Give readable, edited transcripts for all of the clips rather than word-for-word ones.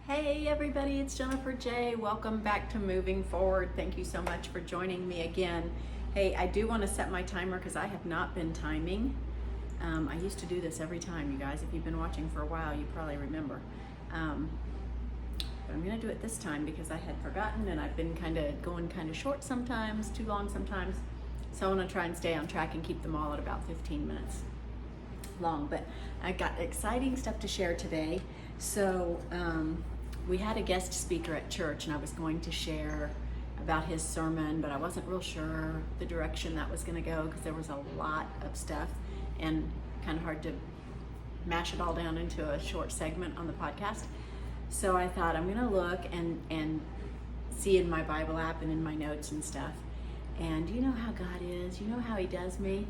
Hey everybody, it's Jennifer J. Welcome back to Moving Forward. Thank you so much for joining me again. Hey, I do want to set my timer because I have not been timing. I used to do this every time, you guys. If you've been watching for a while, you probably remember. But I'm going to do it this time because I had forgotten and I've been going kind of short sometimes, too long sometimes. So I want to try and stay on track and keep them all at about 15 minutes long. But I got exciting stuff to share today. So we had a guest speaker at church and I was going to share about his sermon, but I wasn't real sure the direction that was going to go because there was a lot of stuff and kind of hard to mash it all down into a short segment on the podcast. So I thought I'm going to look and see in my Bible app and in my notes and stuff. And you know how God is, you know how he does me.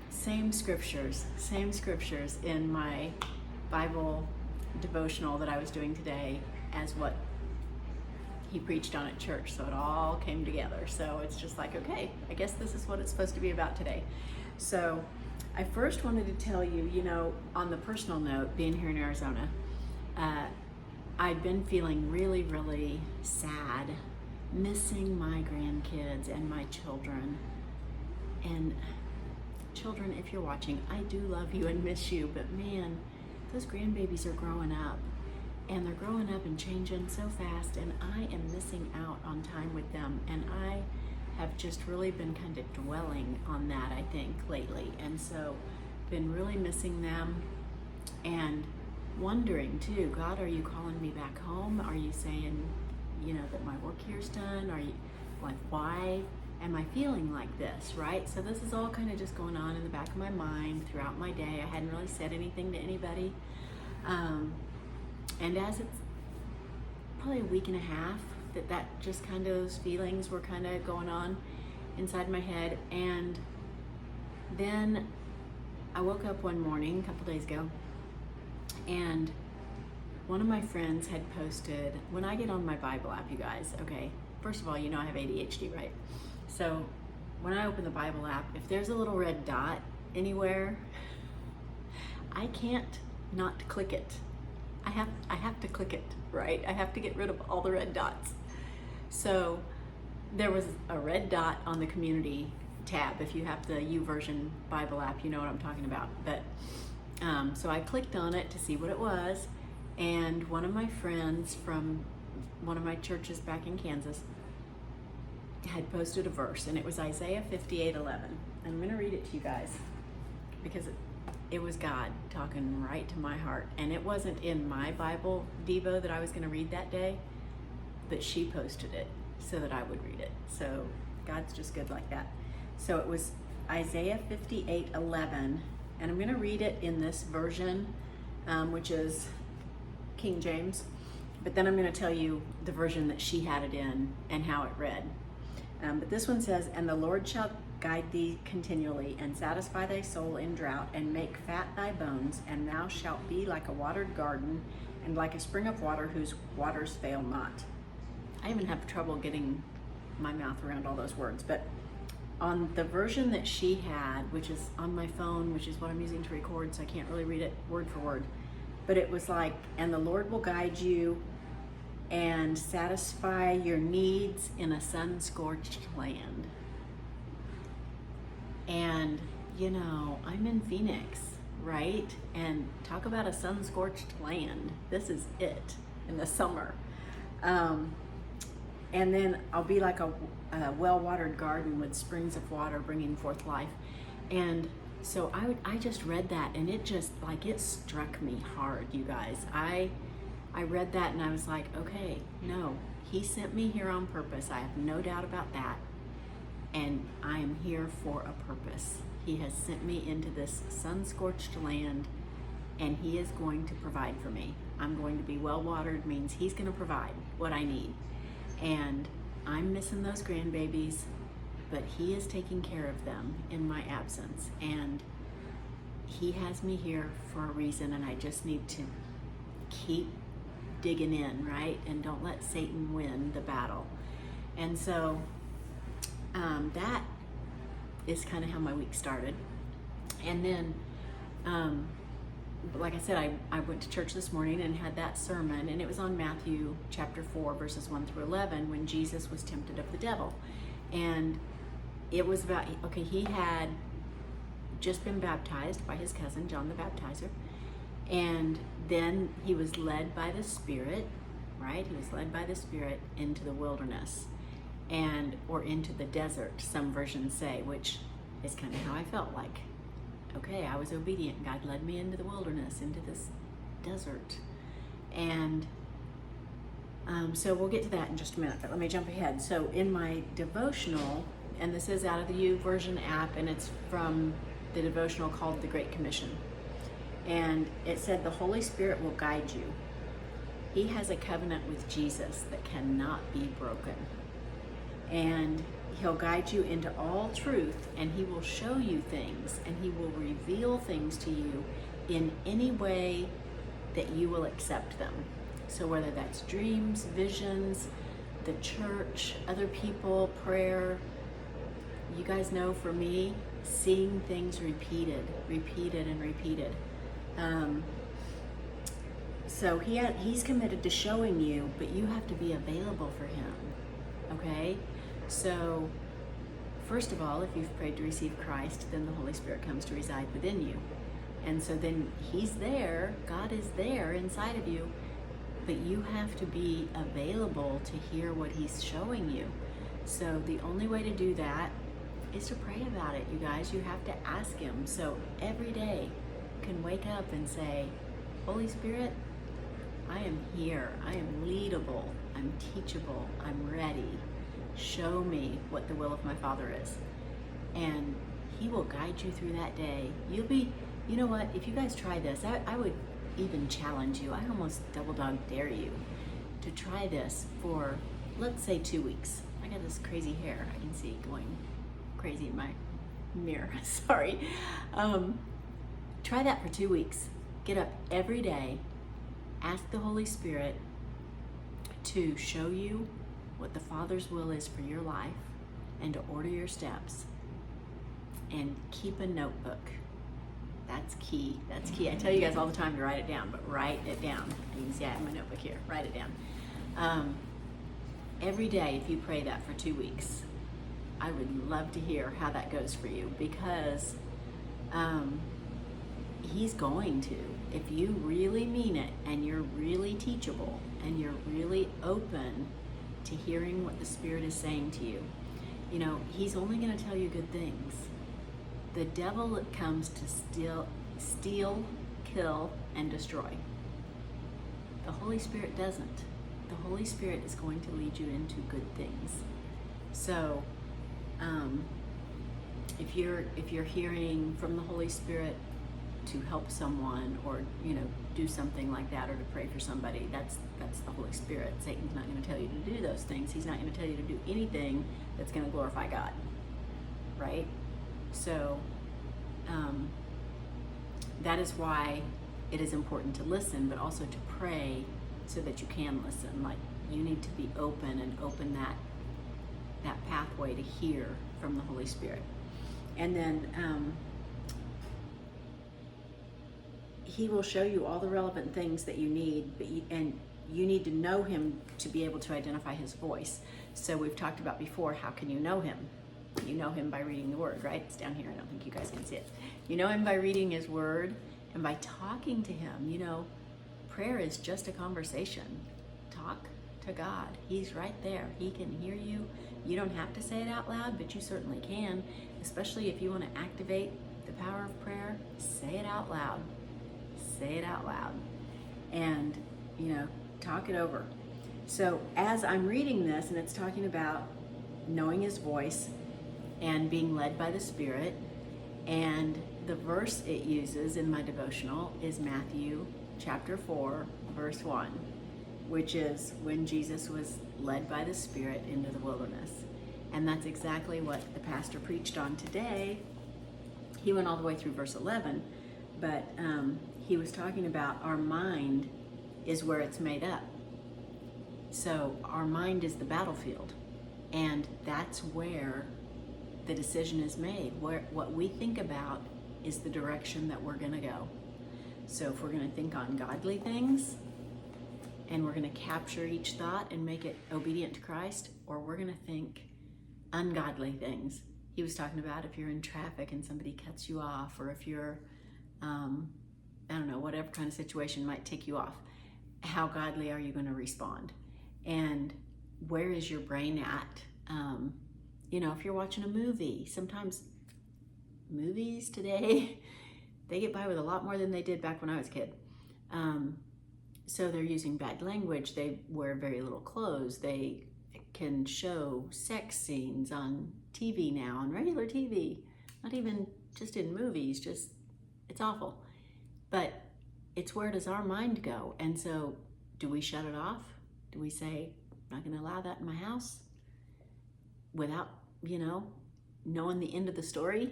Same scriptures in my Bible devotional that I was doing today as what he preached on at church. So it all came together. So it's just like, okay, I guess this is what it's supposed to be about today. So I first wanted to tell you, on the personal note, being here in Arizona, I've been feeling really, really sad, missing my grandkids and my children. And children, if you're watching, I do love you and miss you, but man, those grandbabies are growing up and they're growing up and changing so fast, and I am missing out on time with them. And I have just really been kind of dwelling on that, I think, lately. And so been really missing them and wondering too, God, are you calling me back home? Are you saying, that my work here's done? Are you like, why am I feeling like this, right? So this is all kind of just going on in the back of my mind throughout my day. I hadn't really said anything to anybody. And as it's probably a week and a half that just kind of those feelings were kind of going on inside my head. And then I woke up one morning a couple days ago and one of my friends had posted, when I get on my Bible app, you guys, okay, first of all, I have ADHD, right? So when I open the Bible app, if there's a little red dot anywhere, I can't not click it. I have to click it, right? I have to get rid of all the red dots. So there was a red dot on the community tab. If you have the YouVersion Bible app, you know what I'm talking about. But so I clicked on it to see what it was, and one of my friends from one of my churches back in Kansas had posted a verse, and it was Isaiah 58:11. I'm going to read it to you guys because it was God talking right to my heart. And it wasn't in my Bible Devo that I was going to read that day, but she posted it so that I would read it. So God's just good like that. So it was Isaiah 58:11, and I'm going to read it in this version, which is King James, but then I'm going to tell you the version that she had it in and how it read. But this one says, "And the Lord shall guide thee continually, and satisfy thy soul in drought, and make fat thy bones, and thou shalt be like a watered garden, and like a spring of water whose waters fail not." I even have trouble getting my mouth around all those words, but on the version that she had, which is on my phone, which is what I'm using to record, so I can't really read it word for word, but it was like, "And the Lord will guide you and satisfy your needs in a sun-scorched land." And, I'm in Phoenix, right? And talk about a sun-scorched land. This is it in the summer. And then I'll be like a well-watered garden with springs of water bringing forth life. And so I just read that, and it just, it struck me hard, you guys. I read that and I was like, okay, no, he sent me here on purpose. I have no doubt about that. And I am here for a purpose. He has sent me into this sun-scorched land, and he is going to provide for me. I'm going to be well-watered, means he's going to provide what I need. And I'm missing those grandbabies, but he is taking care of them in my absence. And he has me here for a reason, and I just need to keep digging in, right? And don't let Satan win the battle. And so that is kind of how my week started. And then like I said, I went to church this morning and had that sermon, and it was on Matthew chapter 4, verses 1 through 11, when Jesus was tempted of the devil. And it was about, okay, he had just been baptized by his cousin, John the Baptizer, and then he was led by the Spirit, right? He was led by the Spirit into the wilderness, or into the desert, some versions say, which is kind of how I felt like. Okay, I was obedient. God led me into the wilderness, into this desert. And so we'll get to that in just a minute, but let me jump ahead. So in my devotional, and this is out of the YouVersion app, and it's from the devotional called The Great Commission. And it said, the Holy Spirit will guide you. He has a covenant with Jesus that cannot be broken. And he'll guide you into all truth, and he will show you things, and he will reveal things to you in any way that you will accept them. So whether that's dreams, visions, the church, other people, prayer. You guys know, for me, seeing things repeated and repeated. So he's committed to showing you, but you have to be available for him, okay? So first of all, if you've prayed to receive Christ, then the Holy Spirit comes to reside within you. And so then he's there, God is there inside of you, but you have to be available to hear what he's showing you. So the only way to do that is to pray about it, you guys. You have to ask him. So every day you can wake up and say, Holy Spirit, I am here. I am leadable. I'm teachable. I'm ready. Show me what the will of my Father is. And he will guide you through that day. You'll be, you know what, if you guys try this, I would even challenge you. I almost double dog dare you to try this for, let's say, 2 weeks. I got this crazy hair I can see going crazy in my mirror. Sorry. Try that for 2 weeks. Get up every day. Ask the Holy Spirit to show you what the Father's will is for your life, and to order your steps. And keep a notebook. That's key. That's key. I tell you guys all the time to write it down, but write it down. You can see I have my notebook here. Write it down. Every day, if you pray that for 2 weeks, I would love to hear how that goes for you, because he's going to. If you really mean it, and you're really teachable, and you're really open to hearing what the Spirit is saying to you, you know, he's only going to tell you good things. The devil comes to steal, kill, and destroy. The Holy Spirit doesn't. The Holy Spirit is going to lead you into good things. So, if you're hearing from the Holy Spirit to help someone, or do something like that, or to pray for somebody, that's the Holy Spirit. Satan's not going to tell you to do those things. He's not going to tell you to do anything that's going to glorify God, right? So that is why it is important to listen, but also to pray so that you can listen. Like, you need to be open and open that pathway to hear from the Holy Spirit. And then he will show you all the relevant things that you need, and you need to know him to be able to identify his voice. So we've talked about before, how can you know him? You know him by reading the word, right? It's down here. I don't think you guys can see it. You know him by reading his word and by talking to him. You know, prayer is just a conversation. Talk to God. He's right there. He can hear you. You don't have to say it out loud, but you certainly can, especially if you want to activate the power of prayer. Say it out loud. Say it out loud. And, talk it over. So as I'm reading this, and it's talking about knowing his voice and being led by the Spirit, and the verse it uses in my devotional is Matthew chapter 4, verse 1, which is when Jesus was led by the Spirit into the wilderness. And that's exactly what the pastor preached on today. He went all the way through verse 11, but he was talking about our mind is where it's made up. So our mind is the battlefield, and that's where the decision is made. Where what we think about is the direction that we're going to go. So if we're going to think on godly things, and we're going to capture each thought and make it obedient to Christ, or we're going to think ungodly things. He was talking about if you're in traffic and somebody cuts you off, or if you're, I don't know, whatever kind of situation might tick you off, how godly are you going to respond? And where is your brain at? You know, if you're watching a movie, sometimes movies today, they get by with a lot more than they did back when I was a kid. So they're using bad language. They wear very little clothes. They can show sex scenes on TV now, on regular TV, not even just in movies, just, it's awful. But it's where does our mind go? And so do we shut it off? Do we say, I'm not gonna allow that in my house? Without, you know, knowing the end of the story,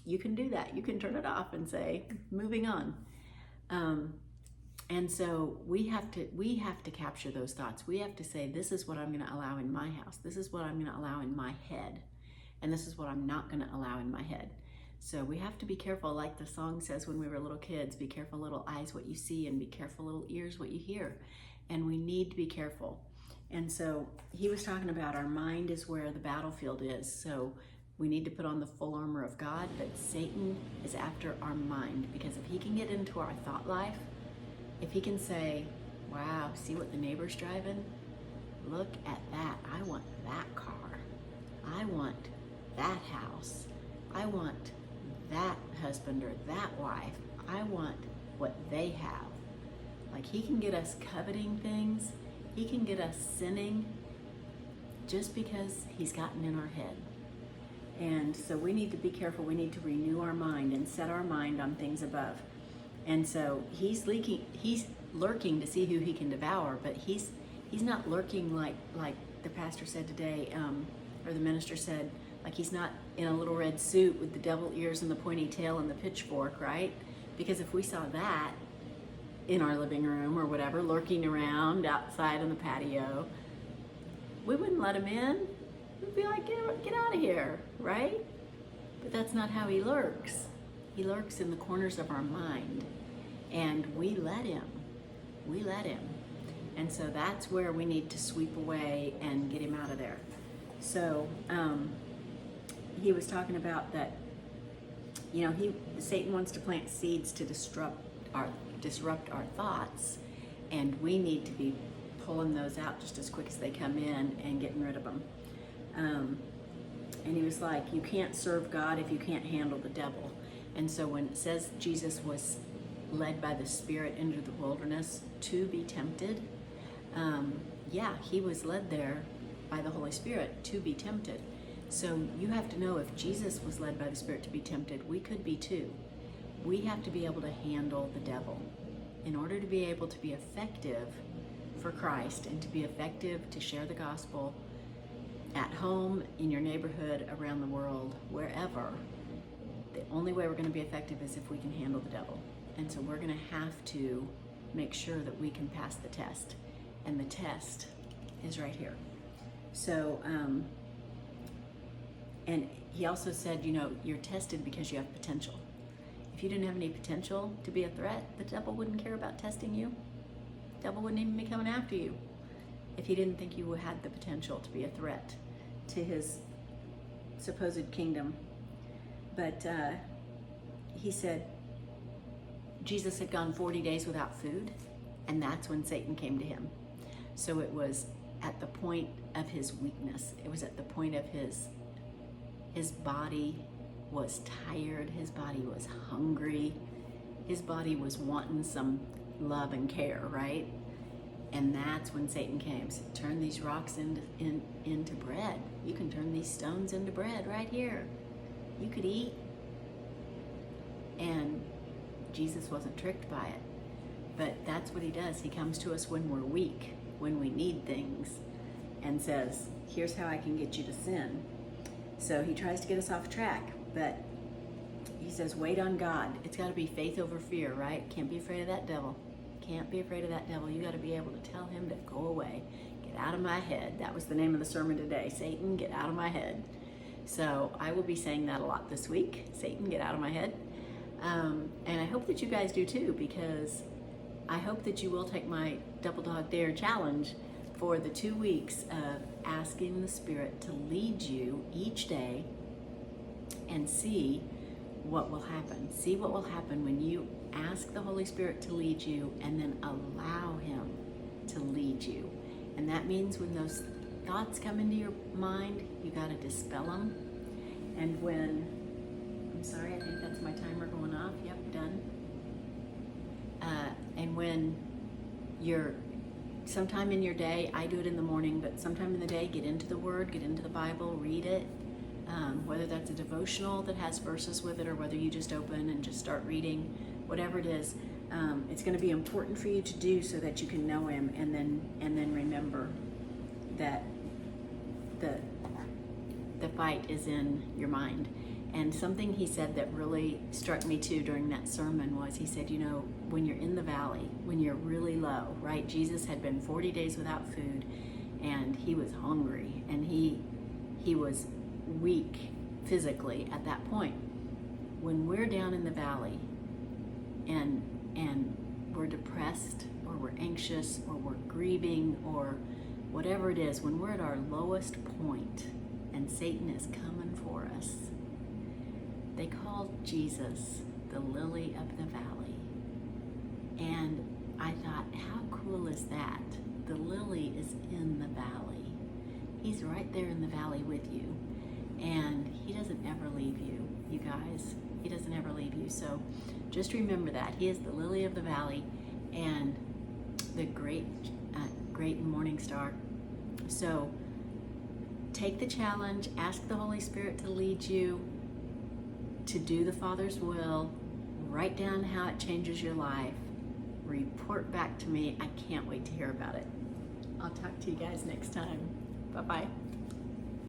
you can do that. You can turn it off and say, moving on. And so we have to capture those thoughts. We have to say, this is what I'm going to allow in my house. This is what I'm going to allow in my head. And this is what I'm not going to allow in my head. So we have to be careful, like the song says when we were little kids, be careful little eyes what you see, and be careful little ears what you hear. And we need to be careful. And so he was talking about our mind is where the battlefield is. So we need to put on the full armor of God, but Satan is after our mind, because if he can get into our thought life, if he can say, wow, see what the neighbor's driving? Look at that. I want that car. I want that house. I want that husband or that wife. I want what they have. Like, he can get us coveting things. He can get us sinning just because he's gotten in our head. And so we need to be careful. We need to renew our mind and set our mind on things above. And so he's lurking to see who he can devour, but he's not lurking like the pastor said today, or the minister said, like he's not in a little red suit with the devil ears and the pointy tail and the pitchfork, right? Because if we saw that in our living room or whatever, lurking around outside on the patio, we wouldn't let him in. We'd be like, get out of here, right? But that's not how he lurks. He lurks in the corners of our mind, and we let him. We let him. And so that's where we need to sweep away and get him out of there. So he was talking about that, you know, Satan wants to plant seeds to disrupt our thoughts, and we need to be pulling those out just as quick as they come in and getting rid of them. And he was like, you can't serve God if you can't handle the devil. And so when it says Jesus was led by the Spirit into the wilderness to be tempted, yeah, he was led there by the Holy Spirit to be tempted. So you have to know, if Jesus was led by the Spirit to be tempted, we could be too. We have to be able to handle the devil. In order to be able to be effective for Christ and to be effective to share the gospel at home, in your neighborhood, around the world, wherever, the only way we're going to be effective is if we can handle the devil. And so we're going to have to make sure that we can pass the test. And the test is right here. So, and he also said, you know, you're tested because you have potential. If you didn't have any potential to be a threat, the devil wouldn't care about testing you. The devil wouldn't even be coming after you if he didn't think you had the potential to be a threat to his supposed kingdom. But he said Jesus had gone 40 days without food, and that's when Satan came to him. So it was at the point of his weakness. It was at the point of his body was tired, his body was hungry, his body was wanting some love and care, right? And that's when Satan came. So turn these rocks into bread. You can turn these stones into bread right here. You could eat. And Jesus wasn't tricked by it. But that's what he does. He comes to us when we're weak, when we need things, and says, here's how I can get you to sin. So he tries to get us off track, but he says, wait on God. It's got to be faith over fear, right? Can't be afraid of that devil. Can't be afraid of that devil. You got to be able to tell him to go away. Get out of my head. That was the name of the sermon today. Satan, get out of my head. So I will be saying that a lot this week. Satan, get out of my head. And I hope that you guys do too, because I hope that you will take my Double Dog Dare challenge for the 2 weeks of asking the Spirit to lead you each day and see what will happen. See what will happen when you ask the Holy Spirit to lead you and then allow Him to lead you. And that means when those thoughts come into your mind, you got to dispel them. And when, I'm sorry, I think that's my timer going off. Yep, done. And when you're sometime in your day, I do it in the morning, but sometime in the day, get into the Word, get into the Bible, read it. Whether that's a devotional that has verses with it, or whether you just open and just start reading, whatever it is, it's going to be important for you to do so that you can know Him, and then remember that the fight is in your mind. And something he said that really struck me too during that sermon was, he said, you know, when you're in the valley, when you're really low, right? Jesus had been 40 days without food, and he was hungry, and he was weak physically at that point. When we're down in the valley and we're depressed, or we're anxious, or we're grieving, or whatever it is, when we're at our lowest point and Satan is coming for us, they called Jesus the lily of the valley. And I thought, how cool is that? The lily is in the valley. He's right there in the valley with you. And He doesn't ever leave you, you guys. He doesn't ever leave you. So just remember that. He is the lily of the valley and the great morning star. So take the challenge, ask the Holy Spirit to lead you to do the Father's will, write down how it changes your life, report back to me. I can't wait to hear about it. I'll talk to you guys next time. Bye-bye.